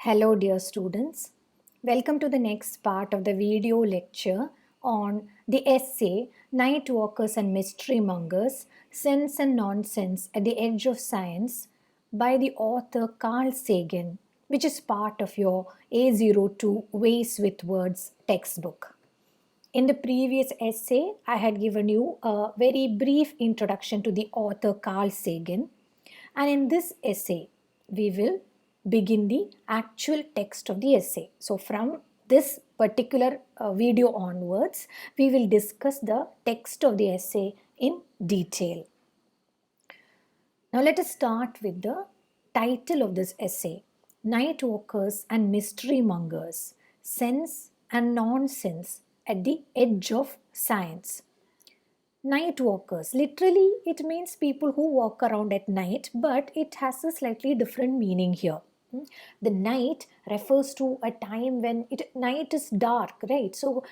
Hello, dear students. Welcome to the next part of the video lecture on the essay Night Walkers and Mystery Mongers Sense and Nonsense at the Edge of Science by the author Carl Sagan, which is part of your A02 Ways with Words textbook. In the previous essay, I had given you a very brief introduction to the author Carl Sagan, and in this essay, we will begin the actual text of the essay. So, from this particular video onwards, we will discuss the text of the essay in detail. Now, let us start with the title of this essay Night Walkers and Mystery Mongers Sense and Nonsense at the Edge of Science. Night walkers. Literally, it means people who walk around at night, but it has a slightly different meaning here. The night refers to a time when night is dark, right? So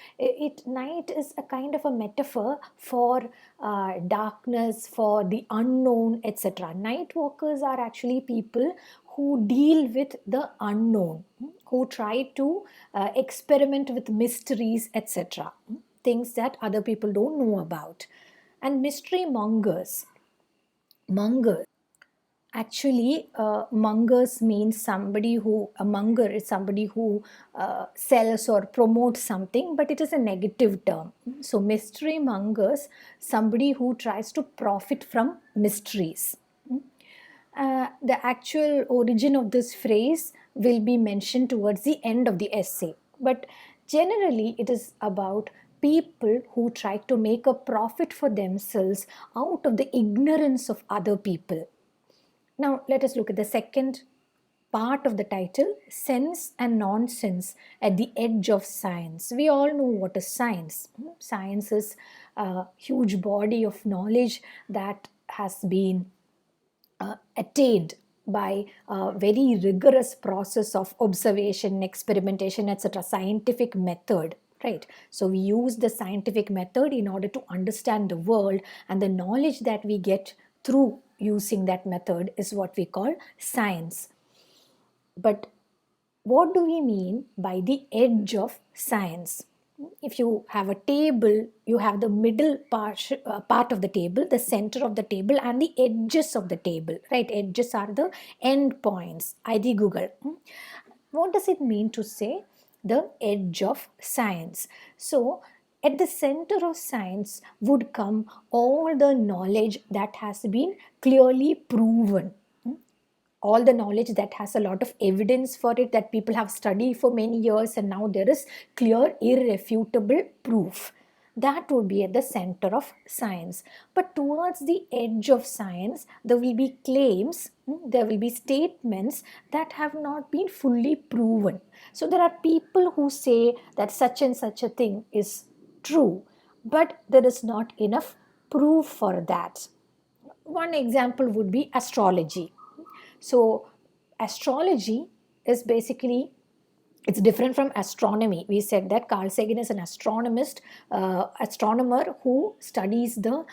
night is a kind of a metaphor for darkness, for the unknown, etc. Night walkers are actually people who deal with the unknown, who try to experiment with mysteries, etc. Things that other people don't know about. And mystery mongers. Mongers. Actually, mongers means a monger is somebody who sells or promotes something, but it is a negative term. So, mystery mongers, somebody who tries to profit from mysteries. The actual origin of this phrase will be mentioned towards the end of the essay. But generally, it is about people who try to make a profit for themselves out of the ignorance of other people. Now, let us look at the second part of the title Sense and Nonsense at the Edge of Science. We all know what is science. Science is a huge body of knowledge that has been attained by a very rigorous process of observation, experimentation, etc., scientific method. Right. So we use the scientific method in order to understand the world, and the knowledge that we get through using that method is what we call science. But what do we mean by the edge of science? If you have a table, you have the middle part of the table, the center of the table, and the edges of the table, right? Edges are the end points. ID Google. What does it mean to say the edge of science? So, at the center of science would come all the knowledge that has been clearly proven, all the knowledge that has a lot of evidence for it, that people have studied for many years, and now there is clear irrefutable proof. That would be at the center of science. But towards the edge of science, there will be claims, there will be statements that have not been fully proven. So there are people who say that such and such a thing is true, but there is not enough proof for that. One example would be astrology. So, astrology is basically, it's different from astronomy. We said that Carl Sagan is an astronomer who studies the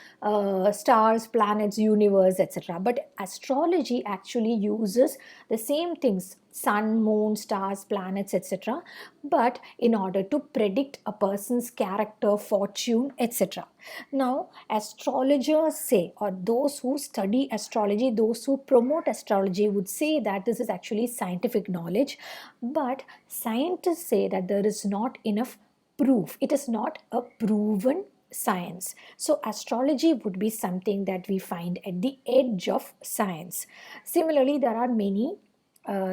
stars, planets, universe, etc. But astrology actually uses the same things: sun, moon, stars, planets, etc. But in order to predict a person's character, fortune, etc. Now, astrologers say, or those who study astrology, those who promote astrology would say that this is actually scientific knowledge, but scientists say that there is not enough proof. It is not a proven science. So, astrology would be something that we find at the edge of science. Similarly, there are many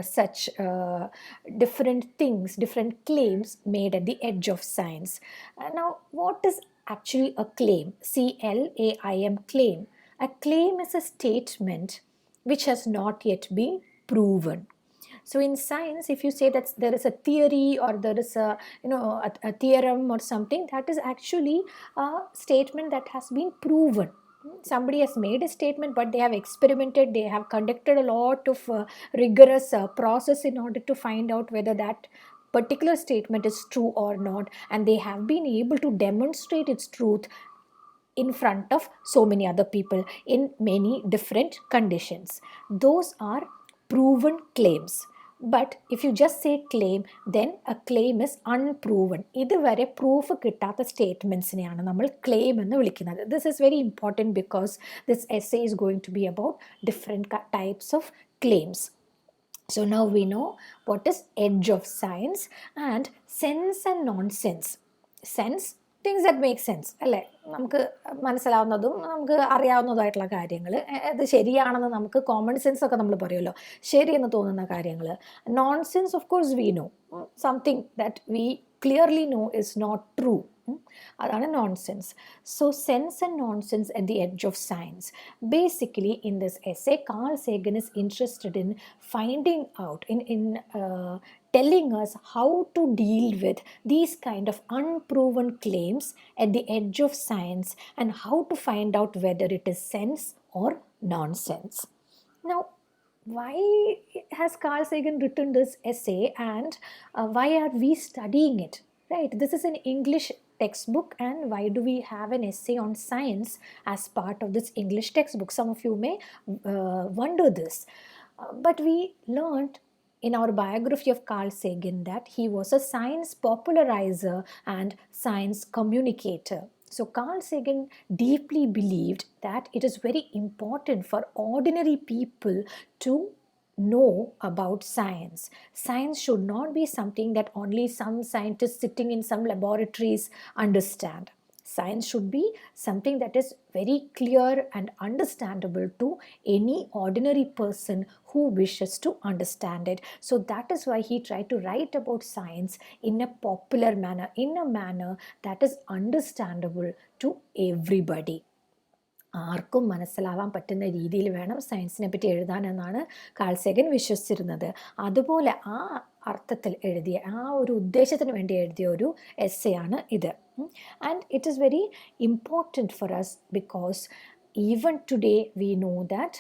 such different things, different claims made at the edge of science. Now, what is actually a claim? CLAIM, claim. A claim is a statement which has not yet been proven. So in science, if you say that there is a theory, or there is a theorem or something, that is actually a statement that has been proven. Somebody has made a statement, but they have experimented, they have conducted a lot of rigorous process in order to find out whether that particular statement is true or not, and they have been able to demonstrate its truth in front of so many other people in many different conditions. Those are proven claims. But if you just say claim, then a claim is unproven. ഇതുവരെ proof കിട്ടാത്ത സ്റ്റേറ്റ്മെൻറ്റ്സിനെയാണ് നമ്മൾ claim എന്ന് വിളിക്കുന്നത്. This is very important because this essay is going to be about different types of claims. So now we know what is edge of science and sense and nonsense. Sense, things that make sense, അല്ലേ? നമുക്ക് മനസ്സിലാവുന്നതും നമുക്ക് അറിയാവുന്നതായിട്ടുള്ള കാര്യങ്ങൾ, അത് ശരിയാണെന്ന് നമുക്ക് common sense ഒക്കെ നമ്മൾ പറയുമല്ലോ, ശരിയെന്ന് തോന്നുന്ന കാര്യങ്ങൾ. Nonsense of course we know, something that we clearly know is not true. അതാണ് nonsense. So sense and nonsense at the edge of science. Basically, in this essay, Carl Sagan is interested in finding out, in telling us how to deal with these kind of unproven claims at the edge of science and how to find out whether it is sense or nonsense. Now, why has Carl Sagan written this essay, and why are we studying it? Right, this is an English textbook, and why do we have an essay on science as part of this English textbook? Some of you may wonder this. But we learned in our biography of Carl Sagan that he was a science popularizer and science communicator. So Carl Sagan deeply believed that it is very important for ordinary people to know about science. Science should not be something that only some scientists sitting in some laboratories understand. Science should be something that is very clear and understandable to any ordinary person who wishes to understand it. So that is why he tried to write about science in a popular manner, in a manner that is understandable to everybody. ആർക്കും മനസ്സിലാവാൻ പറ്റുന്ന രീതിയിൽ വേണം സയൻസിനെ പറ്റി എഴുതാനെന്നാണ് call Sagan വിശ്വസിച്ചിരുന്നത്. അതുപോലെ ആ അർത്ഥത്തിൽ എഴുതിയ, ആ ഒരു ഉദ്ദേശത്തിന് വേണ്ടി എഴുതിയ ഒരു എസ്സേയാണ് ഇത്. And it is very important for us because even today we know that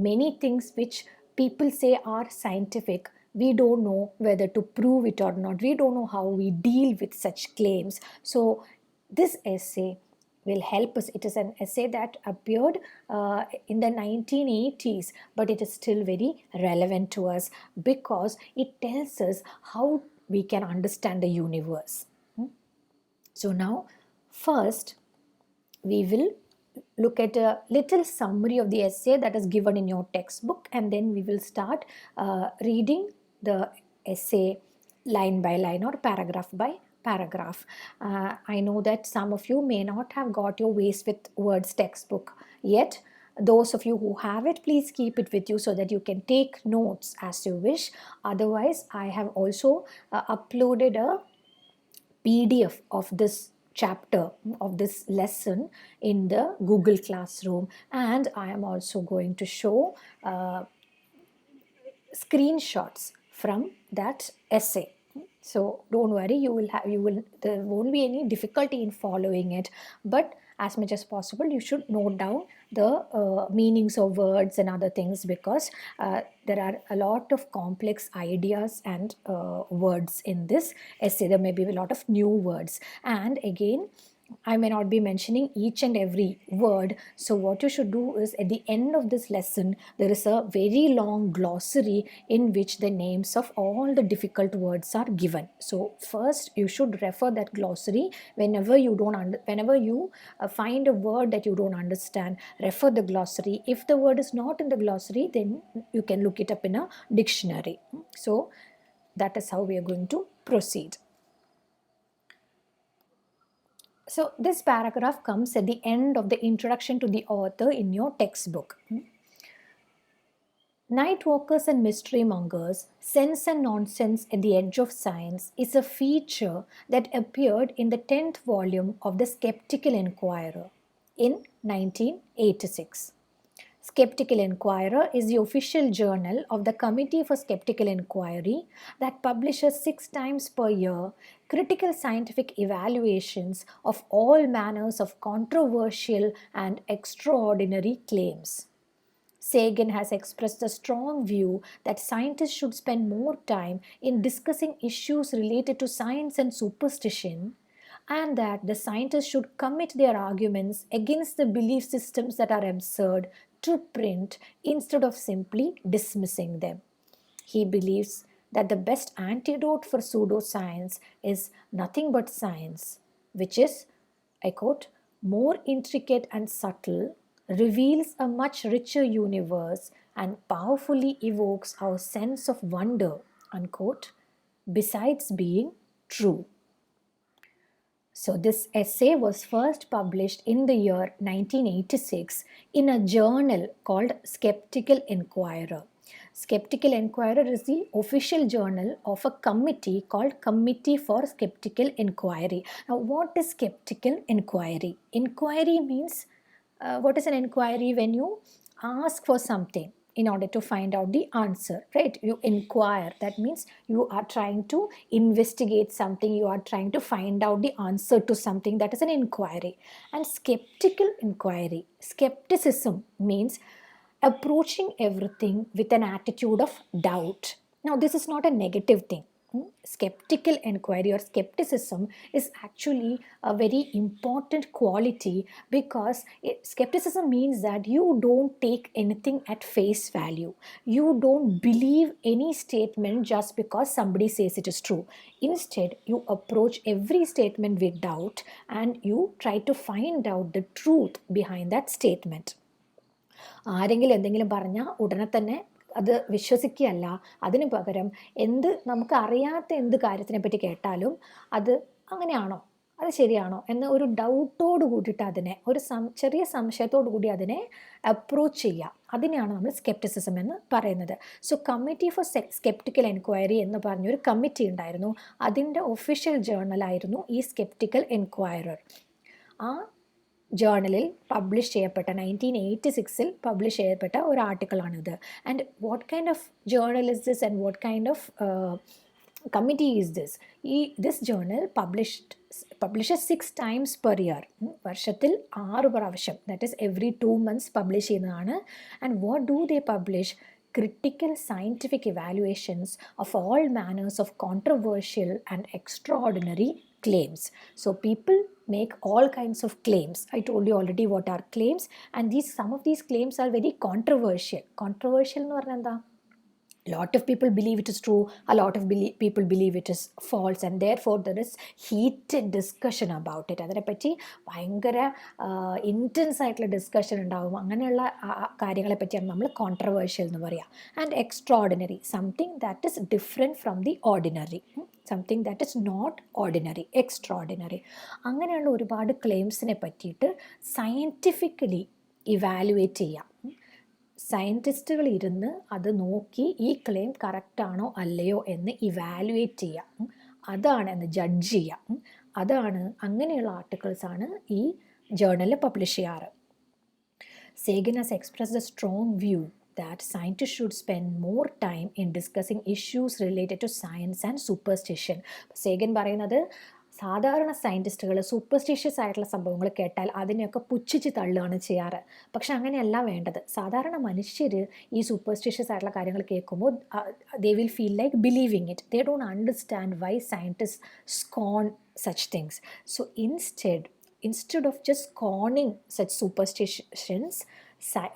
many things which people say are scientific, we don't know whether to prove it or not. We don't know how we deal with such claims. So this essay will help us. It is an essay that appeared in the 1980s, but it is still very relevant to us because it tells us how we can understand the universe. So now, first, we will look at a little summary of the essay that is given in your textbook, and then we will start reading the essay line by line or paragraph by paragraph. I know that some of you may not have got your Ways with Words textbook yet. Those of you who have it, please keep it with you so that you can take notes as you wish. Otherwise, I have also uploaded a PDF of this chapter, of this lesson, in the Google Classroom, and I am also going to show screenshots from that essay. So don't worry, there won't be any difficulty in following it, but as much as possible you should note down the meanings of words and other things, because there are a lot of complex ideas and words in this essay. There may be a lot of new words, and again, I may not be mentioning each and every word. So what you should do is, at the end of this lesson, there is a very long glossary in which the names of all the difficult words are given. So first you should refer that glossary whenever you find a word that you don't understand. Refer the glossary. If the word is not in the glossary, then you can look it up in a dictionary. So that is how we are going to proceed. So this paragraph comes at the end of the introduction to the author in your textbook. Night walkers and mystery mongers, sense and nonsense at the edge of science is a feature that appeared in the 10th volume of the Skeptical Inquirer in 1986. Skeptical Inquirer is the official journal of the Committee for Skeptical Inquiry that publishes 6 times per year critical scientific evaluations of all manners of controversial and extraordinary claims. Sagan has expressed a strong view that scientists should spend more time in discussing issues related to science and superstition, and that the scientists should commit their arguments against the belief systems that are absurd to print instead of simply dismissing them. He believes that the best antidote for pseudoscience is nothing but science, which is, I quote, more intricate and subtle, reveals a much richer universe, and powerfully evokes our sense of wonder, unquote, besides being true. So, this essay was first published in the year 1986 in a journal called Skeptical Inquirer. Skeptical Inquirer is the official journal of a committee called Committee for Skeptical Inquiry. Now, what is skeptical inquiry? Inquiry means what is an inquiry? When you ask for something in order to find out the answer, right? You inquire, that means you are trying to investigate something, you are trying to find out the answer to something. That is an inquiry. And skeptical inquiry, skepticism means approaching everything with an attitude of doubt. Now, this is not a negative thing. Skeptical inquiry or skepticism is actually a very important quality, because skepticism means that you don't take anything at face value. You don't believe any statement just because somebody says it is true. Instead, you approach every statement with doubt and you try to find out the truth behind that statement. ആരെങ്കിലും എന്തെങ്കിലും പറഞ്ഞാൽ ഉടനെ തന്നെ അത് വിശ്വസിക്കുകയല്ല, അതിന് പകരം നമുക്ക് അറിയാത്ത എന്ത് കാര്യത്തിനെ പറ്റി കേട്ടാലും അത് അങ്ങനെയാണോ, അത് ശരിയാണോ എന്ന ഒരു ഡൗട്ടോട് കൂടിയിട്ട് അതിനെ ഒരു ചെറിയ സംശയത്തോടു കൂടി അതിനെ അപ്രോച്ച് ചെയ്യുക, അതിനെയാണ് നമ്മൾ സ്കെപ്റ്റിസിസം എന്ന് പറയുന്നത്. So committee for sceptical enquiry എന്ന് പറഞ്ഞൊരു കമ്മിറ്റി ഉണ്ടായിരുന്നു. അതിൻ്റെ ഒഫീഷ്യൽ ജേർണലായിരുന്നു ഈ സ്കെപ്റ്റിക്കൽ എൻക്വയറർ. ആ ജേർണലിൽ പബ്ലിഷ് ചെയ്യപ്പെട്ട 1986 പബ്ലിഷ് ചെയ്യപ്പെട്ട ഒരു ആർട്ടിക്കിളാണിത്. And what kind of journal is this and what kind of committee is this? This journal publishes 6 times per year. വർഷത്തിൽ 6 പ്രാവശ്യം, that is every 2 months publish ചെയ്യുന്നതാണ്. And what do they publish? Critical scientific evaluations of all manners of controversial and extraordinary claims. So people make all kinds of claims. I told you already what are claims, and some of these claims are very controversial. Controversial എന്ന് പറഞ്ഞാൽ എന്താ? A lot of people believe it is true, a lot of people believe it is false, and therefore there is heated discussion about it. അതിനെപ്പറ്റി ഭയങ്കര intense ആയിട്ടുള്ള discussion ഉണ്ടാവും. അങ്ങനെയുള്ള കാര്യങ്ങളെ പറ്റിയാണ് നമ്മൾ കോൺട്രവേഴ്ഷ്യൽ എന്ന് പറയുക. And extraordinary, something that is different from the ordinary, something that is not ordinary, extraordinary. അങ്ങനെയുള്ള ഒരുപാട് ക്ലെയിംസിനെ പറ്റിയിട്ട് സയൻറ്റിഫിക്കലി ഇവാലുവേറ്റ് ചെയ്യാം. സയൻറ്റിസ്റ്റുകൾ ഇരുന്ന് അത് നോക്കി ഈ ക്ലെയിം കറക്റ്റാണോ അല്ലയോ എന്ന് ഇവാലുവേറ്റ് ചെയ്യാം, അതാണ് എന്ന് ജഡ്ജ് ചെയ്യാം. അതാണ്, അങ്ങനെയുള്ള ആർട്ടിക്കിൾസാണ് ഈ ജേർണലിൽ പബ്ലിഷ് ചെയ്യാറ്. Sagan has expressed a strong view that scientists should spend more time in discussing issues related to science and superstition. Sagan പറയുന്നത് സാധാരണ സയൻറ്റിസ്റ്റുകൾ സൂപ്പർസ്റ്റിഷ്യസ് ആയിട്ടുള്ള സംഭവങ്ങൾ കേട്ടാൽ അതിനെയൊക്കെ പുച്ഛിച്ച് തള്ളുകയാണ് ചെയ്യാറ്. പക്ഷെ അങ്ങനെയല്ല വേണ്ടത്. സാധാരണ മനുഷ്യർ ഈ സൂപ്പർസ്റ്റിഷ്യസ് ആയിട്ടുള്ള കാര്യങ്ങൾ കേൾക്കുമ്പോൾ they will feel like believing it. They don't understand why scientists scorn such things. So instead of just scorning such superstitions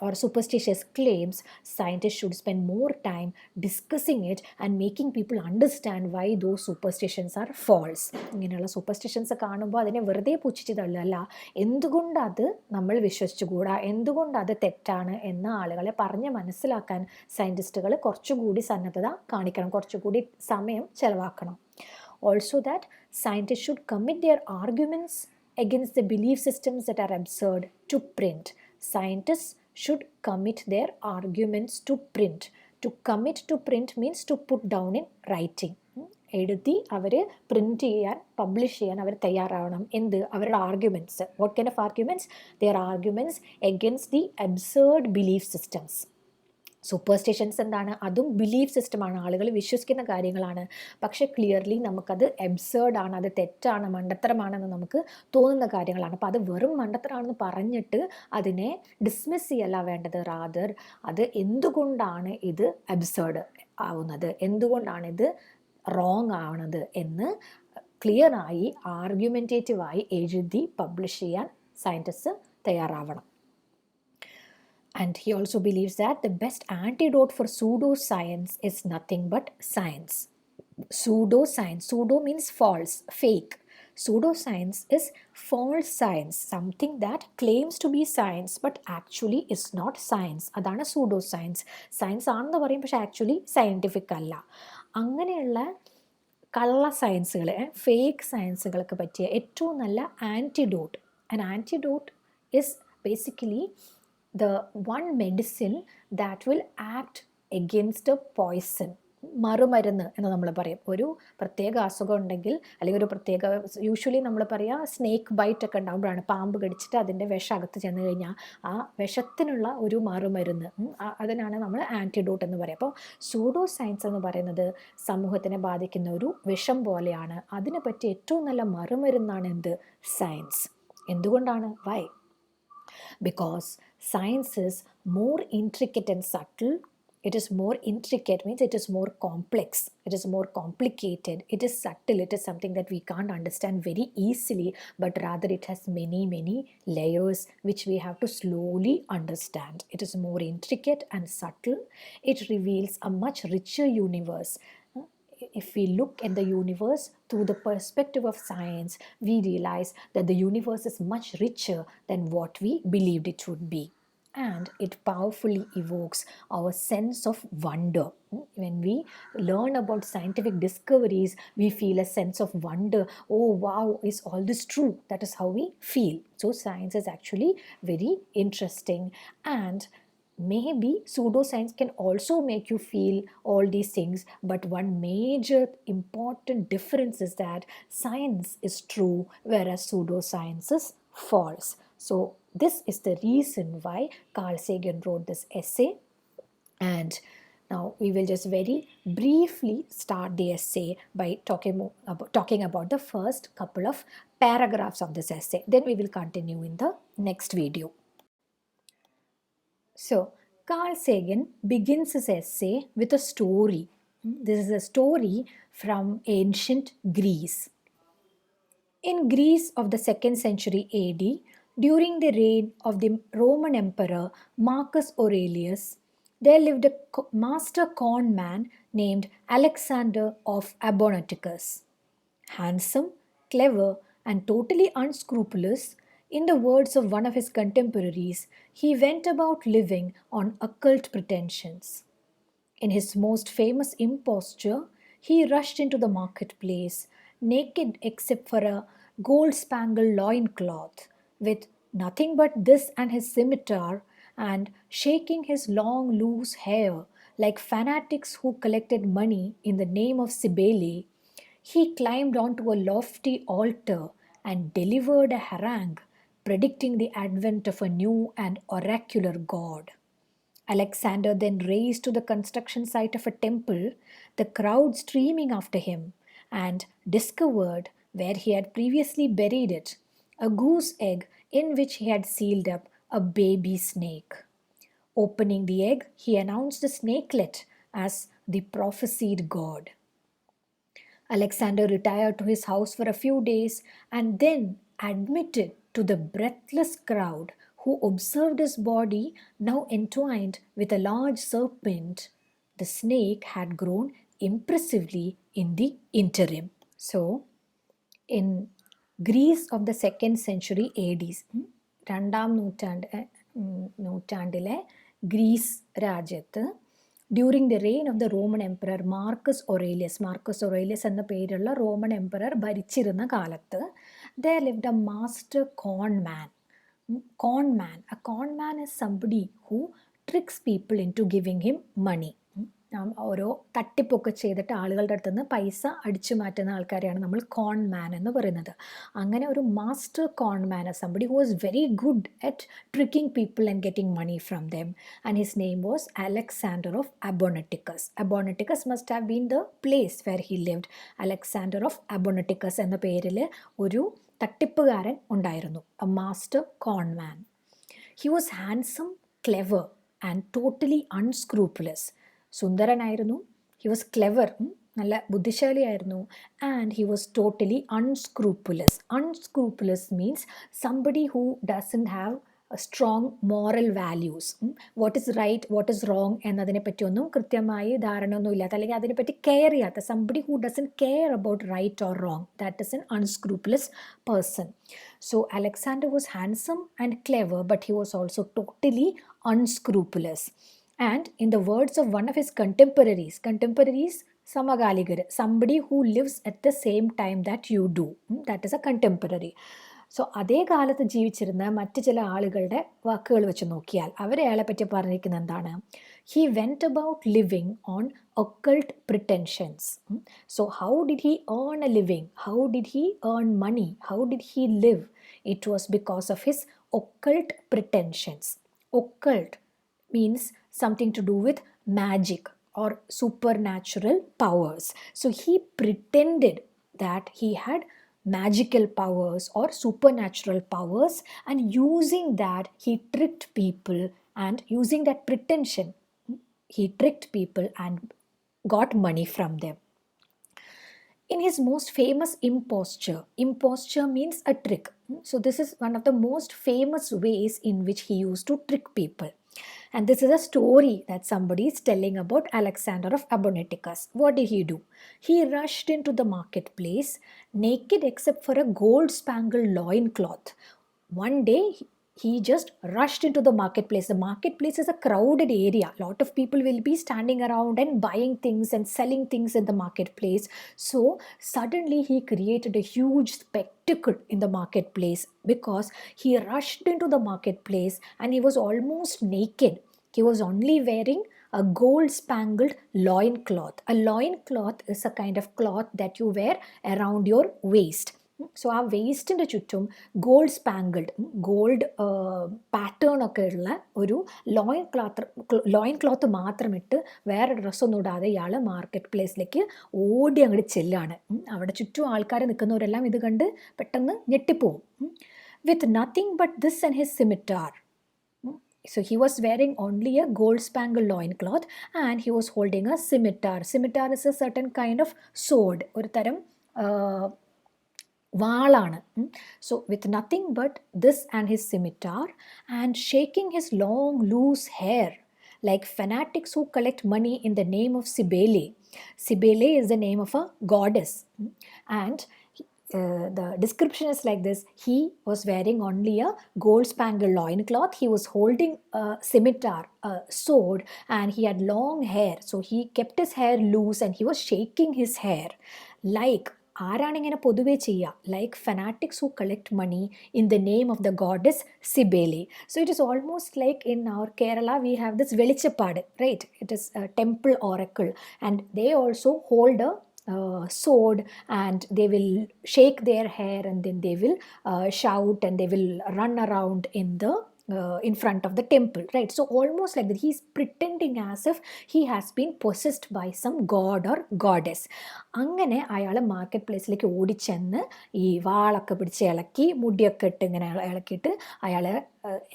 or superstitious claims, scientists should spend more time discussing it and making people understand why those superstitions are false. ഇങ്ങനെയുള്ള superstitions കാണുമ്പോൾ അതിനെ വെറുതെ പുച്ഛിച്ച് തള്ളല്ല, എന്തുകൊണ്ടത് നമ്മൾ വിശ്വസിച്ചുകൂടാ, എന്തുകൊണ്ടത് തെറ്റാണ് എന്ന ആളുകളെ പറഞ്ഞ് മനസ്സിലാക്കാൻ സയൻറ്റിസ്റ്റുകൾ കുറച്ചുകൂടി സന്നദ്ധത കാണിക്കണം, കുറച്ചുകൂടി സമയം ചെലവാക്കണം. Also that scientists should commit their arguments against the belief systems that are absurd to print. Scientists should commit their arguments to print. To commit to print means to put down in writing. എഴുതി അവർ print ചെയ്യാൻ, publish ചെയ്യാൻ അവർ തയ്യാറാവണം. എന്ത്? അവരുടെ arguments. What kind of arguments? Their arguments against the absurd belief systems. Superstitions എന്താണ്? അതും belief സിസ്റ്റമാണ്, ആളുകൾ വിശ്വസിക്കുന്ന കാര്യങ്ങളാണ്. പക്ഷേ ക്ലിയർലി നമുക്കത് അബ്സേർഡാണ്, അത് തെറ്റാണ്, മണ്ടത്തരമാണെന്ന് നമുക്ക് തോന്നുന്ന കാര്യങ്ങളാണ്. അപ്പോൾ അത് വെറും മണ്ടത്തരമാണെന്ന് പറഞ്ഞിട്ട് അതിനെ ഡിസ്മിസ് ചെയ്യല്ല വേണ്ടത്. റാദർ അത് എന്തുകൊണ്ടാണ് ഇത് അബ്സേർഡ് ആവുന്നത്, എന്തുകൊണ്ടാണ് ഇത് റോങ് ആവണത് എന്ന് ക്ലിയറായി ആർഗ്യുമെൻറ്റേറ്റീവായി എഴുതി പബ്ലിഷ് ചെയ്യാൻ സയൻറ്റിസ്റ്റ് തയ്യാറാവണം. And he also believes that the best antidote for pseudoscience is nothing but science. Pseudoscience, pseudo means false, fake. Pseudoscience is false science, something that claims to be science but actually is not science. അതാണ് pseudoscience. Science ആണെന്ന് പറയും പക്ഷെ actually scientific അല്ല. അങ്ങനെയുള്ള കള്ള സയൻസുകൾ, fake സയൻസുകൾക്ക് പറ്റിയ ഏറ്റവും നല്ല antidote. An antidote is basically the one medicine that will act against a poison. മറുമരുന്ന് എന്ന് നമ്മൾ പറയും. ഒരു പ്രത്യേക അസുഖം ഉണ്ടെങ്കിൽ അല്ലെങ്കിൽ ഒരു പ്രത്യേക, യൂഷ്വലി നമ്മൾ പറയുക സ്നേക്ക് ബൈറ്റ് ഒക്കെ ഉണ്ടാകുമ്പോഴാണ്, പാമ്പ് കടിച്ചിട്ട് അതിൻ്റെ വിഷം അകത്ത് ചെന്ന് കഴിഞ്ഞാൽ ആ വിഷത്തിനുള്ള ഒരു മറുമരുന്ന്, അതിനാണ് നമ്മൾ ആൻറ്റിഡോട്ട് എന്ന് പറയുക. അപ്പോൾ സൂഡോ സയൻസ് എന്ന് പറയുന്നത് സമൂഹത്തിനെ ബാധിക്കുന്ന ഒരു വിഷം പോലെയാണ്. അതിനെ പറ്റി ഏറ്റവും നല്ല മറുമരുന്നാണ് എന്ത്? സയൻസ്. എന്തുകൊണ്ടാണ്? Y? Because science is more intricate and subtle. It is more intricate means it is more complex, it is more complicated, it is subtle, it is something that we can't understand very easily, but rather it has many layers which we have to slowly understand. It is more intricate and subtle. It reveals a much richer universe. If we look at the universe through the perspective of science, we realize that the universe is much richer than what we believed it would be. And it powerfully evokes our sense of wonder. When we learn about scientific discoveries, we feel a sense of wonder. Oh wow, is all this true? That is how we feel. So science is actually very interesting. And maybe pseudoscience can also make you feel all these things, but one major important difference is that science is true whereas pseudoscience is false. So this is the reason why Carl Sagan wrote this essay. And now we will just very briefly start the essay by talking about the first couple of paragraphs of this essay. Then we will continue in the next video. So, Carl Sagan begins his essay with a story. This is a story from ancient Greece. In Greece of the 2nd century AD, during the reign of the Roman Emperor Marcus Aurelius, there lived a master con man named Alexander of Abonoticus. Handsome, clever, and totally unscrupulous, in the words of one of his contemporaries, he went about living on occult pretensions. In his most famous imposture, he rushed into the marketplace, naked except for a gold-spangled loincloth, with nothing but this and his scimitar, and shaking his long loose hair like fanatics who collected money in the name of Cybele. He climbed onto a lofty altar and delivered a harangue predicting the advent of a new and oracular god. Alexander then raced to the construction site of a temple, the crowd streaming after him, and discovered, where he had previously buried it, a goose egg in which he had sealed up a baby snake. Opening the egg, he announced the snakelet as the prophesied god. Alexander retired to his house for a few days and then admitted to the breathless crowd who observed his body now entwined with a large serpent. The snake had grown impressively in the interim. So, in Greece of the 2nd century AD, രണ്ടാം നൂറ്റാണ്ടിലെ Greece രാജ്യത്ത് during the reign of the Roman emperor Marcus Aurelius എന്ന പേരുള്ള Roman emperor ഭരിച്ചിരുന്ന കാലത്ത് there lived a master con man. A con man is somebody who tricks people into giving him money. ഓരോ തട്ടിപ്പൊക്കെ ചെയ്തിട്ട് ആളുകളുടെ അടുത്ത് നിന്ന് പൈസ അടിച്ചു മാറ്റുന്ന ആൾക്കാരെയാണ് നമ്മൾ കോൺ മാൻ എന്ന് പറയുന്നത്. അങ്ങനെ ഒരു master con man, somebody who was very good at tricking people and getting money from them, and his name was Alexander of Abonoteichus. Abonoteichus must have been the place where he lived. Alexander of Abonoteichus എന്ന പേരിൽ ഒരു തട്ടിപ്പുകാരൻ ഉണ്ടായിരുന്നു, a master con man. He was handsome, clever and totally unscrupulous. സുന്ദരനായിരുന്നു, he was clever, നല്ല ബുദ്ധിശാലിയായിരുന്നു, and he was totally unscrupulous. Unscrupulous means somebody who doesn't have strong moral values. What is right, what is wrong എന്നതിനെ പറ്റിയൊന്നും കൃത്യമായി ധാരണ ഒന്നും ഇല്ലാത്ത, അല്ലെങ്കിൽ അതിനെപ്പറ്റി കെയർ ചെയ്യാത്ത, somebody who doesn't care about right or wrong, that is an unscrupulous person. So Alexander was handsome and clever, but he was also totally unscrupulous. And in the words of one of his contemporaries, സമകാലികർ, somebody who lives at the same time that you do, that is a contemporary. So അതേ കാലത്ത് ജീവിച്ചിരുന്ന മറ്റ് ചില ആളുകളുടെ വാക്കുകൾ വെച്ച് നോക്കിയാൽ അവരയാളെ പറ്റി പറഞ്ഞിരിക്കുന്നത് എന്താണ്? He went about living on occult pretensions. So how did he earn a living? How did he earn money? How did he live? It was because of his occult pretensions. Occult means something to do with magic or supernatural powers. So he pretended that he had magical powers or supernatural powers, and using that he tricked people, and using that pretension he tricked people and got money from them. In his most famous imposture means a trick. So this is one of the most famous ways in which he used to trick people. And this is a story that somebody is telling about Alexander of Abonoticus. What did he do? He rushed into the marketplace naked except for a gold-spangled loincloth. One day he just rushed into the marketplace. The marketplace is a crowded area. A lot of people will be standing around and buying things and selling things in the marketplace. So suddenly he created a huge spectacle in the marketplace because he rushed into the marketplace and he was almost naked. He was only wearing a gold-spangled loincloth. A loincloth is a kind of cloth that you wear around your waist. So ആ വേസ്റ്റിൻ്റെ ചുറ്റും gold spangled, gold pattern ഒക്കെ ഉള്ള ഒരു ലോയിൻ cloth മാത്രം ഇട്ട് വേറെ ഡ്രസ്സൊന്നും ഇടാതെ ഇയാൾ മാർക്കറ്റ് പ്ലേസിലേക്ക് ഓടി അങ്ങോട്ട് ചെല്ലാണ്. അവിടെ ചുറ്റും ആൾക്കാർ നിൽക്കുന്നവരെല്ലാം ഇത് കണ്ട് പെട്ടെന്ന് ഞെട്ടിപ്പോവും. With nothing but this and his scimitar. So he was wearing only a gold-spangled loincloth and he was holding a scimitar. Scimitar is a certain kind of sword, ഒരു തരം വാളാണ്. So with nothing but this and his scimitar, and shaking his long loose hair like fanatics who collect money in the name of Cybele. Cybele is the name of a goddess, and the description is like this. He was wearing only a gold-spangled loincloth. He was holding a scimitar, a sword, and he had long hair. So he kept his hair loose and he was shaking his hair like, ആരാണ് ഇങ്ങനെ പൊതുവേ ചെയ്യുക? Like fanatics who collect money in the name of the goddess Cybele. So it is almost like in our Kerala we have this വെളിച്ചപ്പാട്, right? It is temple oracle and they also hold sword and they will shake their hair and then they will shout and they will run around in front of the temple, right? So almost like that, he's pretending as if he has been possessed by some god or goddess. അങ്ങനെ അയാൾ market പ്ലേസിലേക്ക് ഓടിച്ചെന്ന് ഈ വാളൊക്കെ പിടിച്ച് ഇളക്കി, മുടിയൊക്കെ ഇട്ട് ഇങ്ങനെ ഇളക്കിയിട്ട് അയാൾ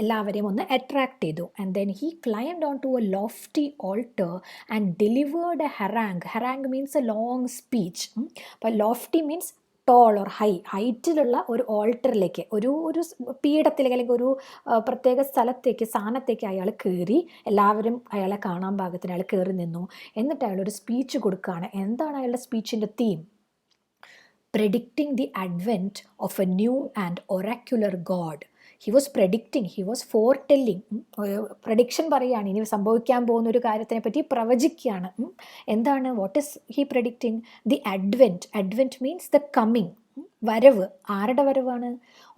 എല്ലാവരെയും ഒന്ന് അട്രാക്ട് ചെയ്തു. And then he climbed on to a lofty altar and delivered a harangue. Harangue means a long speech. അപ്പോൾ ലോഫ്റ്റി മീൻസ് ടോൾ ഓർ ഹൈറ്റിലുള്ള ഒരു ഓൾട്ടറിലേക്ക്, ഒരു പീഠത്തിലേക്ക് അല്ലെങ്കിൽ ഒരു പ്രത്യേക സ്ഥാനത്തേക്ക് അയാൾ കയറി, എല്ലാവരും അയാളെ കാണാൻ പാകത്തിന് അയാൾ കയറി നിന്നു. എന്നിട്ട് അയാളൊരു സ്പീച്ച് കൊടുക്കുകയാണ്. എന്താണ് അയാളുടെ സ്പീച്ചിൻ്റെ theme? predicting the advent of a new and oracular god. He was predicting, he was foretelling. Prediction പറയുകയാണ്, ഇനി സംഭവിക്കാൻ പോകുന്ന ഒരു കാര്യത്തിനെ പറ്റി പ്രവചിക്കുകയാണ്. എന്താണ്? What is he predicting? The advent. Advent means the coming, വരവ്. ആരുടെ വരവാണ്?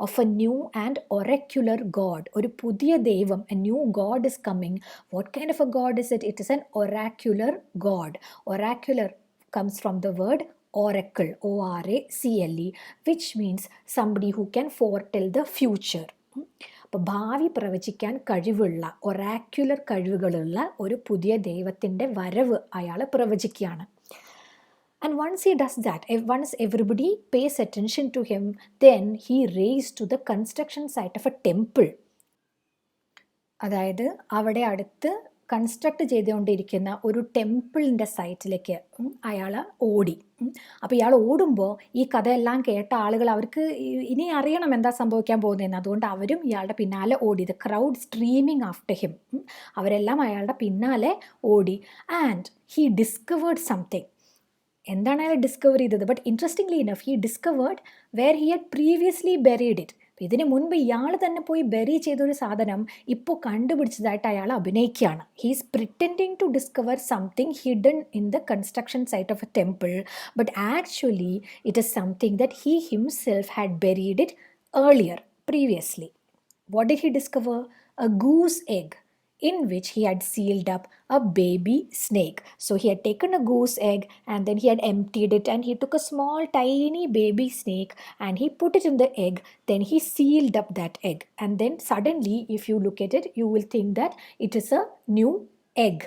Of a new and oracular god. ഒരു പുതിയ ദൈവം, a new god is coming. What kind of a god is it? It is an oracular god. Oracular comes from the word oracle, ORACLE, which means somebody who can foretell the future. അപ്പോൾ ഭാവി പ്രവചിക്കാൻ കഴിവുള്ള, ഒറാക്യുലർ കഴിവുകളുള്ള ഒരു പുതിയ ദൈവത്തിൻ്റെ വരവ് അയാൾ പ്രവചിക്കുകയാണ്. And once he does that, once everybody pays attention to him, then he raised to the construction site of a temple. അതായത് അവിടെ അടുത്ത് കൺസ്ട്രക്ട് ചെയ്തുകൊണ്ടിരിക്കുന്ന ഒരു ടെമ്പിളിൻ്റെ സൈറ്റിലേക്ക് അയാൾ ഓടി. അപ്പോൾ ഇയാൾ ഓടുമ്പോൾ ഈ കഥയെല്ലാം കേട്ട ആളുകൾ അവർക്ക് ഇനി അറിയണം എന്താ സംഭവിക്കാൻ പോകുന്നതെന്ന്, അതുകൊണ്ട് അവരും ഇയാളുടെ പിന്നാലെ ഓടി. The crowd streaming after him. അവരെല്ലാം അയാളുടെ പിന്നാലെ ഓടി. And he discovered something. എന്താണ് അയാൾ ഡിസ്കവർ ചെയ്തത്? But interestingly enough he discovered wear he had previously buried it. ഇതിന് മുൻപ് ഇയാൾ തന്നെ പോയി ബെറി ചെയ്തൊരു സാധനം ഇപ്പോൾ കണ്ടുപിടിച്ചതായിട്ട് അയാൾ അഭിനയിക്കുകയാണ്. He's pretending to discover something hidden in the construction site of a temple, but actually it is something that he himself had buried it earlier, previously. What did he discover? A goose egg in which he had sealed up a baby snake. So he had taken a goose egg and then he had emptied it, and he took a small tiny baby snake and he put it in the egg. Then he sealed up that egg, and then suddenly if you look at it you will think that it is a new egg.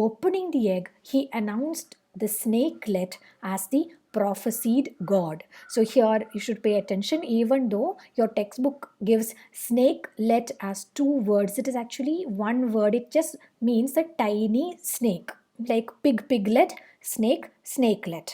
Opening the egg, he announced the snakelet as the prophesied God. So here you should pay attention. Even though your textbook gives snakelet as two words, it is actually one word. It just means a tiny snake, like pig, piglet, snake, snakelet.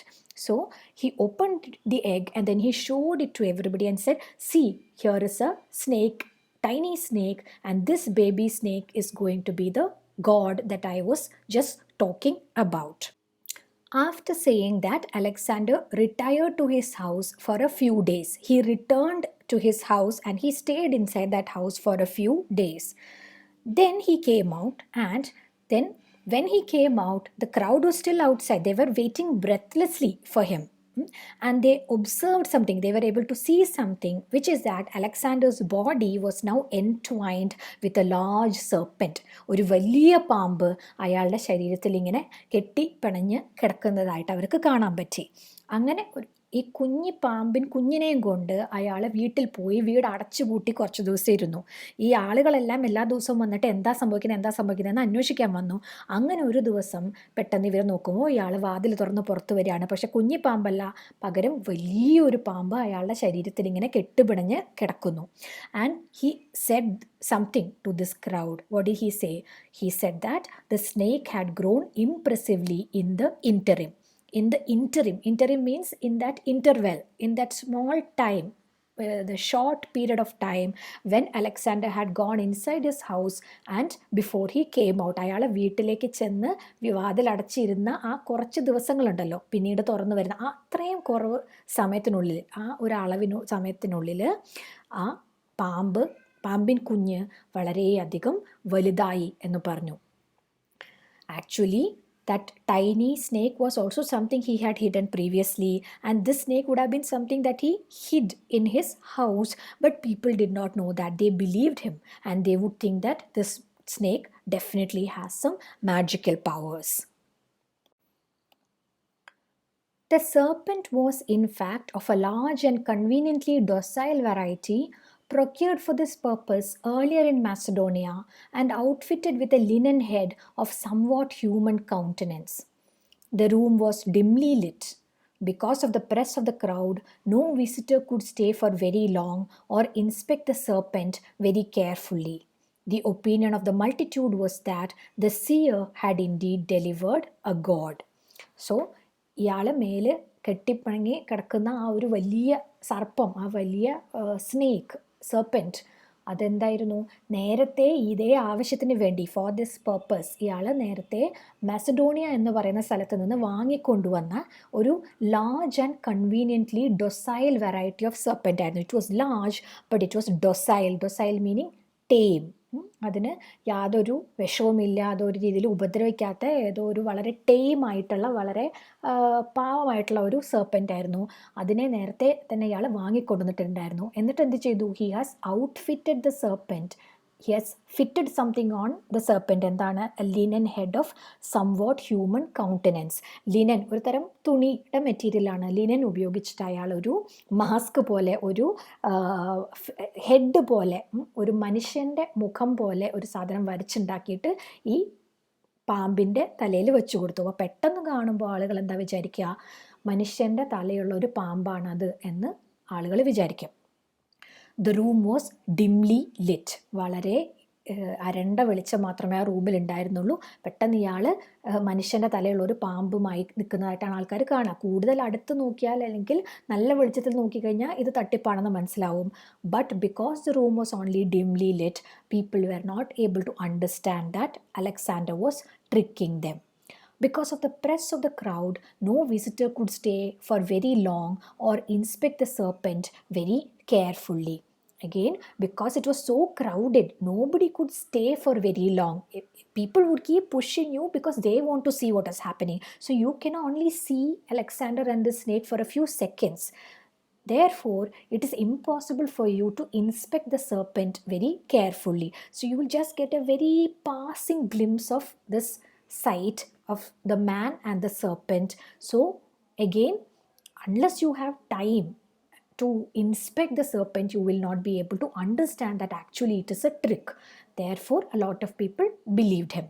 So he opened the egg and then he showed it to everybody and said, see, here is a snake, tiny snake, and this baby snake is going to be the God that I was just talking about. After saying that, Alexander retired to his house for a few days. He returned to his house and he stayed inside that house for a few days. Then he came out, and then when he came out, the crowd was still outside. They were waiting breathlessly for him. And they observed something. They were able to see something, which is that Alexander's body was now entwined with a large serpent. ഒരു വലിയ പാമ്പ് അയാളുടെ ശരീരത്തിൽ ഇങ്ങനെ കെട്ടിപ്പിണഞ്ഞ് കിടക്കുന്നതായിട്ട് അവർക്ക് കാണാൻ പറ്റി. അങ്ങനെ ഈ കുഞ്ഞിനെയും കൊണ്ട് അയാൾ വീട്ടിൽ പോയി വീട് അടച്ചുപൂട്ടി കുറച്ച് ദിവസം ഇരുന്നു. ഈ ആളുകളെല്ലാം എല്ലാ ദിവസവും വന്നിട്ട് എന്താ സംഭവിക്കുന്നത് എന്ന് അന്വേഷിക്കാൻ വന്നു. അങ്ങനെ ഒരു ദിവസം പെട്ടെന്ന് ഇവർ നോക്കുമ്പോൾ ഇയാൾ വാതിൽ തുറന്ന് പുറത്ത് വരികയാണ്. പക്ഷെ കുഞ്ഞിപ്പാമ്പല്ല, പകരം വലിയൊരു പാമ്പ് അയാളുടെ ശരീരത്തിൽ ഇങ്ങനെ കെട്ടുപിണഞ്ഞ് കിടക്കുന്നു. And he said something to this crowd. What did he say? He said that the snake had grown impressively in the interim. Interim means in that interval, in that small time, the short period of time when Alexander had gone inside his house and before he came out. അയാൾ വീട്ടിലേക്ക് ചെന്ന് വിവാദത്തിൽ അടച്ചിരുന്ന ആ കുറച്ച് ദിവസങ്ങളുണ്ടല്ലോ, പിന്നീട് തുറന്നു വരുന്ന ആ അത്രയും കുറവ് സമയത്തിനുള്ളിൽ, ആ ഒരു സമയത്തിനുള്ളിൽ ആ പാമ്പിൻ കുഞ്ഞ് വളരെയധികം വലുതായി എന്ന് പറഞ്ഞു. Actually that tiny snake was also something he had hidden previously, and this snake would have been something that he hid in his house, but people did not know that. They believed him and they would think that this snake definitely has some magical powers. The serpent was in fact of a large and conveniently docile variety, procured for this purpose earlier in Macedonia and outfitted with a linen head of somewhat human countenance. The room was dimly lit. Because of the press of the crowd, no visitor could stay for very long or inspect the serpent very carefully. The opinion of the multitude was that the seer had indeed delivered a god. So, ഇയാൾ മേല് കെട്ടിപ്പിണങ്ങി കിടക്കുന്ന ആ ഒരു വലിയ സർപ്പം, ആ വലിയ snake, serpent, അതെന്തായിരുന്നു? നേരത്തെ ഇതേ ആവശ്യത്തിന് വേണ്ടി, ഫോർ ദിസ് പർപ്പസ്, ഇയാൾ നേരത്തെ മാസഡോണിയ എന്ന് പറയുന്ന സ്ഥലത്ത് നിന്ന് വാങ്ങിക്കൊണ്ടുവന്ന ഒരു large and conveniently docile variety of serpent ആയിരുന്നു. It was large but it was docile meaning tame. അതിന് യാതൊരു വിഷവുമില്ലാതെ ഒരു രീതിയിൽ ഉപദ്രവിക്കാത്ത ഏതോ ഒരു വളരെ ടേമായിട്ടുള്ള, വളരെ പാവമായിട്ടുള്ള ഒരു സെർപ്പൻ്റ് ആയിരുന്നു. അതിനെ നേരത്തെ തന്നെ ഇയാൾ വാങ്ങിക്കൊണ്ടുവന്നിട്ടുണ്ടായിരുന്നു. എന്നിട്ട് എന്ത് ചെയ്തു? He has outfitted the serpent. He has fitted something on the serpent. എന്താണ്? a linen head of somewhat human countenance. Linen ഒരു തരം തുണിയുടെ മെറ്റീരിയലാണ്. ലിനൻ ഉപയോഗിച്ചിട്ട് അയാൾ ഒരു മാസ്ക് പോലെ, ഒരു ഹെഡ് പോലെ, ഒരു മനുഷ്യൻ്റെ മുഖം പോലെ ഒരു സാധനം വരച്ചുണ്ടാക്കിയിട്ട് ഈ പാമ്പിൻ്റെ തലയിൽ വെച്ച് കൊടുത്തു. അപ്പോൾ പെട്ടെന്ന് കാണുമ്പോൾ ആളുകൾ എന്താ വിചാരിക്കുക? മനുഷ്യൻ്റെ തലയുള്ള ഒരു പാമ്പാണത് എന്ന് ആളുകൾ വിചാരിക്കും. The room was dimly lit. വളരെ അരണ്ട വെളിച്ചം മാത്രമേ ആ റൂമിൽ ഉണ്ടായിരുന്നുള്ളൂ. പെട്ടെന്ന് ഇയാൾ മനുഷ്യൻ്റെ തലയുള്ള ഒരു പാമ്പുമായി നിൽക്കുന്നതായിട്ടാണ് ആൾക്കാർ കാണുക. കൂടുതൽ അടുത്ത് നോക്കിയാൽ അല്ലെങ്കിൽ നല്ല വെളിച്ചത്തിൽ നോക്കിക്കഴിഞ്ഞാൽ ഇത് തട്ടിപ്പാണെന്ന് മനസ്സിലാവും. But because the room was only dimly lit, people were not able to understand that Alexander was tricking them. Because of the press of the crowd, no visitor could stay for very long or inspect the serpent very carefully. Again, because it was so crowded, nobody could stay for very long. People would keep pushing you because they want to see what is happening. So you can only see Alexander and the snake for a few seconds. Therefore, it is impossible for you to inspect the serpent very carefully. So you will just get a very passing glimpse of this sight of the man and the serpent. So again, unless you have time to inspect the serpent, you will not be able to understand that actually it is a trick. Therefore, a lot of people believed him.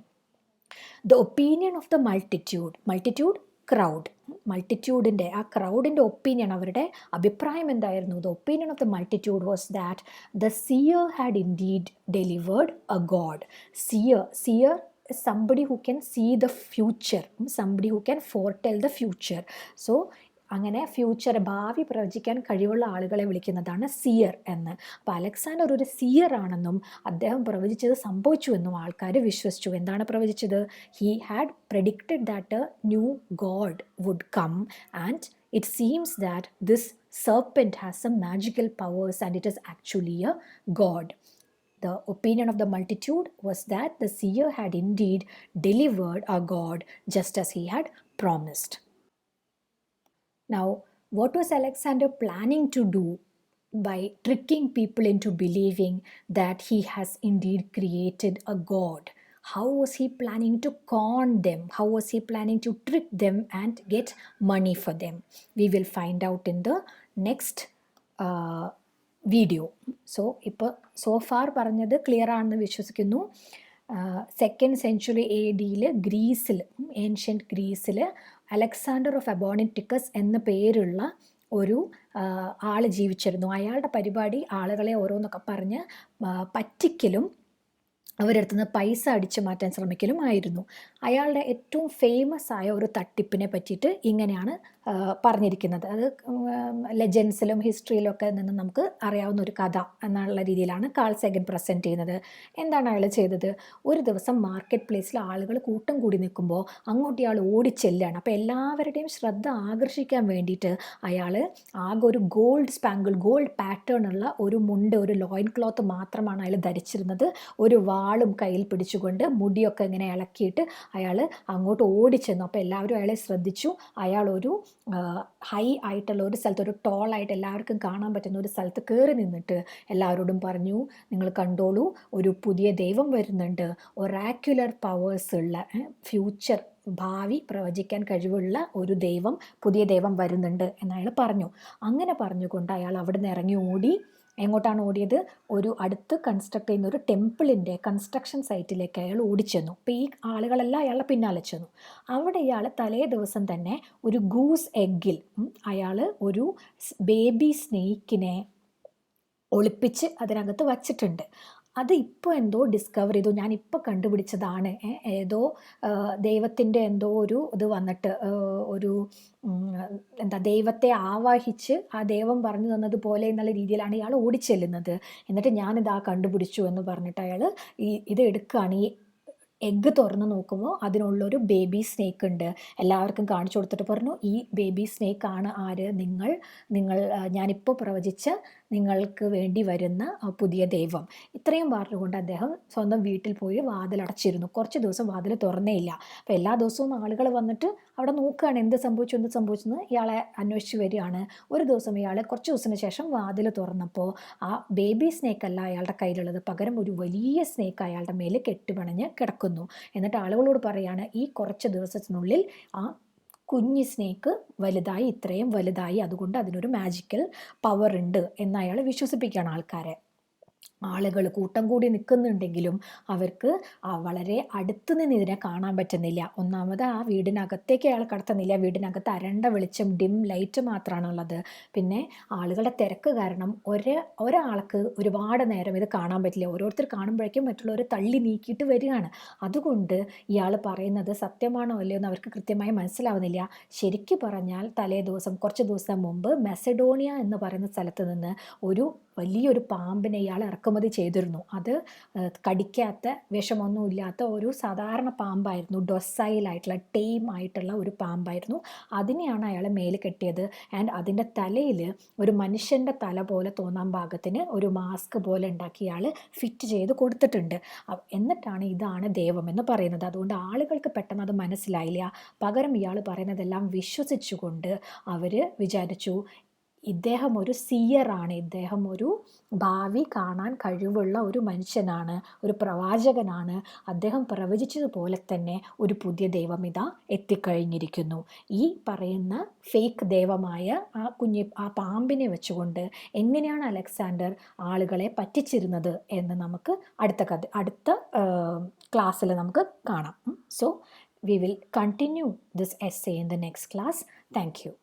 The opinion of the multitude crowd, മൾട്ടിറ്റ്യൂഡിൻ്റെ ആ ക്രൗഡിൻ്റെ opinion, അവരുടെ അഭിപ്രായം എന്തായിരുന്നു? The opinion of the multitude was that the seer had indeed delivered a god. Seer is somebody who can see the future, somebody who can foretell the future. So അങ്ങനെ future, ഭാവി പ്രവചിക്കാൻ കഴിവുള്ള ആളുകളെ വിളിക്കുന്നതാണ് സിയർ എന്ന്. അപ്പോൾ അലക്സാണ്ടർ ഒരു സിയർ ആണെന്നും അദ്ദേഹം പ്രവചിച്ചത് സംഭവിച്ചു എന്നും ആൾക്കാർ വിശ്വസിച്ചു. എന്താണ് പ്രവചിച്ചത്? He had predicted that a new god would come and it seems that this serpent has some magical powers and it is actually a god. The opinion of the multitude was that the seer had indeed delivered a god just as he had promised. Now, what was Alexander planning to do by tricking people into believing that he has indeed created a god? How was he planning to con them? How was he planning to trick them and get money for them? We will find out in the next video. So ഇപ്പോൾ so far പറഞ്ഞത് clear ആണെന്ന് വിശ്വസിക്കുന്നു. 2nd century AD ഗ്രീസിൽ, ancient ഗ്രീസിൽ Alexander of Abonoteichus എന്ന പേരുള്ള ഒരു ആൾ ജീവിച്ചിരുന്നു. അയാളുടെ പരിപാടി ആളുകളെ ഓരോന്നൊക്കെ പറഞ്ഞ് പറ്റിക്കലും അവരുടെ അടുത്ത് നിന്ന് പൈസ അടിച്ചു മാറ്റാൻ ശ്രമിക്കലുമായിരുന്നു. അയാളുടെ ഏറ്റവും ഫേമസ് ആയ ഒരു തട്ടിപ്പിനെ പറ്റിയിട്ട് ഇങ്ങനെയാണ് പറഞ്ഞിരിക്കുന്നത്. അത് ലെജൻസിലും ഹിസ്റ്ററിയിലും ഒക്കെ നിന്ന് നമുക്ക് അറിയാവുന്ന ഒരു കഥ എന്നുള്ള രീതിയിലാണ് കാൾ സേഗൻ പ്രസൻറ്റ് ചെയ്യുന്നത്. എന്താണ് അയാൾ ചെയ്തത്? ഒരു ദിവസം മാർക്കറ്റ് പ്ലേസിൽ ആളുകൾ കൂട്ടം കൂടി നിൽക്കുമ്പോൾ അങ്ങോട്ട് ഇയാൾ ഓടിച്ചെല്ലാണ്. അപ്പോൾ എല്ലാവരുടെയും ശ്രദ്ധ ആകർഷിക്കാൻ വേണ്ടിയിട്ട് അയാൾ ആകെ ഒരു ഗോൾഡ് പാറ്റേൺ ഉള്ള ഒരു മുണ്ട്, ഒരു ലോയിൻ ക്ലോത്ത് മാത്രമാണ് അയാൾ ധരിച്ചിരുന്നത്. ഒരു വാളും കയ്യിൽ പിടിച്ചുകൊണ്ട് മുടിയൊക്കെ ഇങ്ങനെ ഇളക്കിയിട്ട് അയാൾ അങ്ങോട്ട് ഓടിച്ചെന്നു. അപ്പോൾ എല്ലാവരും അയാളെ ശ്രദ്ധിച്ചു. അയാളൊരു ഹൈ ആയിട്ടുള്ള ഒരു സ്ഥലത്ത്, ഒരു ടോളായിട്ട് എല്ലാവർക്കും കാണാൻ പറ്റുന്ന ഒരു സ്ഥലത്ത് കയറി നിന്നിട്ട് എല്ലാവരോടും പറഞ്ഞു, നിങ്ങൾ കണ്ടോളൂ, ഒരു പുതിയ ദൈവം വരുന്നുണ്ട്, ഒറാക്യുലർ പവേഴ്സ് ഉള്ള, ഫ്യൂച്ചർ, ഭാവി പ്രവചിക്കാൻ കഴിവുള്ള ഒരു ദൈവം, പുതിയ ദൈവം വരുന്നുണ്ട് എന്നയാൾ പറഞ്ഞു. അങ്ങനെ പറഞ്ഞുകൊണ്ട് അയാൾ അവിടെ നിന്ന് ഇറങ്ങി ഓടി. എങ്ങോട്ടാണ് ഓടിയത്? ഒരു അടുത്ത് കൺസ്ട്രക്ട് ചെയ്യുന്ന ഒരു ടെമ്പിളിൻ്റെ കൺസ്ട്രക്ഷൻ സൈറ്റിലേക്ക് അയാൾ ഓടിച്ചെന്നു. അപ്പോൾ ഈ ആളുകളെല്ലാം അയാളെ പിന്നാലെ ചെന്നു. അവിടെ ഇയാൾ തലേ ദിവസം തന്നെ ഒരു ഗൂസ് എഗ്ഗിൽ അയാൾ ഒരു ബേബി സ്നേക്കിനെ ഒളിപ്പിച്ച് അതിനകത്ത് വച്ചിട്ടുണ്ട്. അത് ഇപ്പോൾ എന്തോ ഡിസ്കവർ ചെയ്തു, ഞാനിപ്പോൾ കണ്ടുപിടിച്ചതാണ്, ഏതോ ദൈവത്തിൻ്റെ എന്തോ ഒരു ഇത് വന്നിട്ട് ഒരു ദൈവത്തെ ആവാഹിച്ച് ആ ദൈവം പറഞ്ഞു തന്നതുപോലെ എന്നുള്ള രീതിയിലാണ് ഇയാൾ ഓടിച്ചെല്ലുന്നത്. എന്നിട്ട് ഞാനിതാ കണ്ടുപിടിച്ചു എന്ന് പറഞ്ഞിട്ട് അയാൾ ഇത് എടുക്കുകയാണ്. ഈ എഗ്ഗ് തുറന്ന് നോക്കുമ്പോൾ അതിനുള്ളൊരു ബേബി സ്നേക്ക് ഉണ്ട്. എല്ലാവർക്കും കാണിച്ചു കൊടുത്തിട്ട് പറഞ്ഞു, ഈ ബേബി സ്നേക്കാണ് ആര്? നിങ്ങൾ ഞാനിപ്പോൾ പ്രവചിച്ച നിങ്ങൾക്ക് വേണ്ടി വരുന്ന പുതിയ ദൈവം. ഇത്രയും പറഞ്ഞുകൊണ്ട് അദ്ദേഹം സ്വന്തം വീട്ടിൽ പോയി വാതിലടച്ചിരുന്നു. കുറച്ച് ദിവസം വാതിൽ തുറന്നേയില്ല. അപ്പോൾ എല്ലാ ദിവസവും ആളുകൾ വന്നിട്ട് അവിടെ നോക്കുകയാണ് എന്ത് സംഭവിച്ചെന്ന് ഇയാളെ അന്വേഷിച്ച് വരികയാണ്. ഒരു ദിവസം ഇയാൾ കുറച്ച് ദിവസത്തിന് ശേഷം വാതിൽ തുറന്നപ്പോൾ ആ ബേബി സ്നേക്കല്ല അയാളുടെ കയ്യിലുള്ളത്, പകരം ഒരു വലിയ സ്നേക്ക് അയാളുടെ മേൽ കെട്ടുപണഞ്ഞ് കിടക്കുന്നു. എന്നിട്ട് ആളുകളോട് പറയാണ്, ഈ കുറച്ച് ദിവസത്തിനുള്ളിൽ ആ കുഞ്ഞ് സ്നേക്ക് വലുതായി, ഇത്രയും വലുതായി, അതുകൊണ്ട് അതിനൊരു മാജിക്കൽ പവർ ഉണ്ട് എന്ന് അയാൾ വിശ്വസിപ്പിക്കുകയാണ് ആൾക്കാരെ. ആളുകൾ കൂട്ടം കൂടി നിൽക്കുന്നുണ്ടെങ്കിലും അവർക്ക് വളരെ അടുത്ത് നിന്ന് ഇതിനെ കാണാൻ പറ്റുന്നില്ല. ഒന്നാമത് ആ വീടിനകത്തേക്ക് അയാൾ കടത്തുന്നില്ല. വീടിനകത്ത് അരണ്ട വെളിച്ചം, ഡിം ലൈറ്റ് മാത്രമാണുള്ളത്. പിന്നെ ആളുകളുടെ തിരക്ക് കാരണം ഒരാൾക്ക് ഒരുപാട് നേരം ഇത് കാണാൻ പറ്റില്ല. ഓരോരുത്തർ കാണുമ്പോഴേക്കും മറ്റുള്ളവർ തള്ളി നീക്കിയിട്ട് വരികയാണ്. അതുകൊണ്ട് ഇയാൾ പറയുന്നത് സത്യമാണോ അല്ലയോ എന്ന് അവർക്ക് കൃത്യമായി മനസ്സിലാവുന്നില്ല. ശരിക്കു പറഞ്ഞാൽ കുറച്ച് ദിവസം മുമ്പ് മെസഡോണിയ എന്ന് പറയുന്ന സ്ഥലത്ത് നിന്ന് ഒരു വലിയൊരു പാമ്പിനെ ഇയാൾ ഇറക്കുമതി ചെയ്തിരുന്നു. അത് കടിക്കാത്ത, വിഷമൊന്നുമില്ലാത്ത ഒരു സാധാരണ പാമ്പായിരുന്നു. ഡൊസൈലായിട്ടുള്ള, ടേം ആയിട്ടുള്ള ഒരു പാമ്പായിരുന്നു. അതിനെയാണ് അയാൾ മേല് കെട്ടിയത്. ആൻഡ് അതിൻ്റെ തലയിൽ ഒരു മനുഷ്യൻ്റെ തല പോലെ തോന്നാൻ പാകത്തിന് ഒരു മാസ്ക് പോലെ ഉണ്ടാക്കി ഇയാൾ ഫിറ്റ് ചെയ്ത് കൊടുത്തിട്ടുണ്ട്. എന്നിട്ടാണ് ഇതാണ് ദൈവമെന്ന് പറയുന്നത്. അതുകൊണ്ട് ആളുകൾക്ക് പെട്ടെന്ന് അത് മനസ്സിലായില്ല. പകരം ഇയാൾ പറയുന്നതെല്ലാം വിശ്വസിച്ചുകൊണ്ട് അവർ വിചാരിച്ചു ഇദ്ദേഹം ഒരു സീയറാണ്, ഇദ്ദേഹം ഒരു ഭാവി കാണാൻ കഴിവുള്ള ഒരു മനുഷ്യനാണ്, ഒരു പ്രവാചകനാണ്. അദ്ദേഹം പ്രവചിച്ചതുപോലെ തന്നെ ഒരു പുതിയ ദൈവം ഇതാ എത്തിക്കഴിഞ്ഞിരിക്കുന്നു. ഈ പറയുന്ന ഫേക്ക് ദൈവമായ ആ പാമ്പിനെ വെച്ചുകൊണ്ട് എങ്ങനെയാണ് അലക്സാണ്ടർ ആളുകളെ പറ്റിച്ചിരുന്നത് എന്ന് നമുക്ക് അടുത്ത ക്ലാസ്സിൽ നമുക്ക് കാണാം. So we will continue this essay in the next class. Thank you.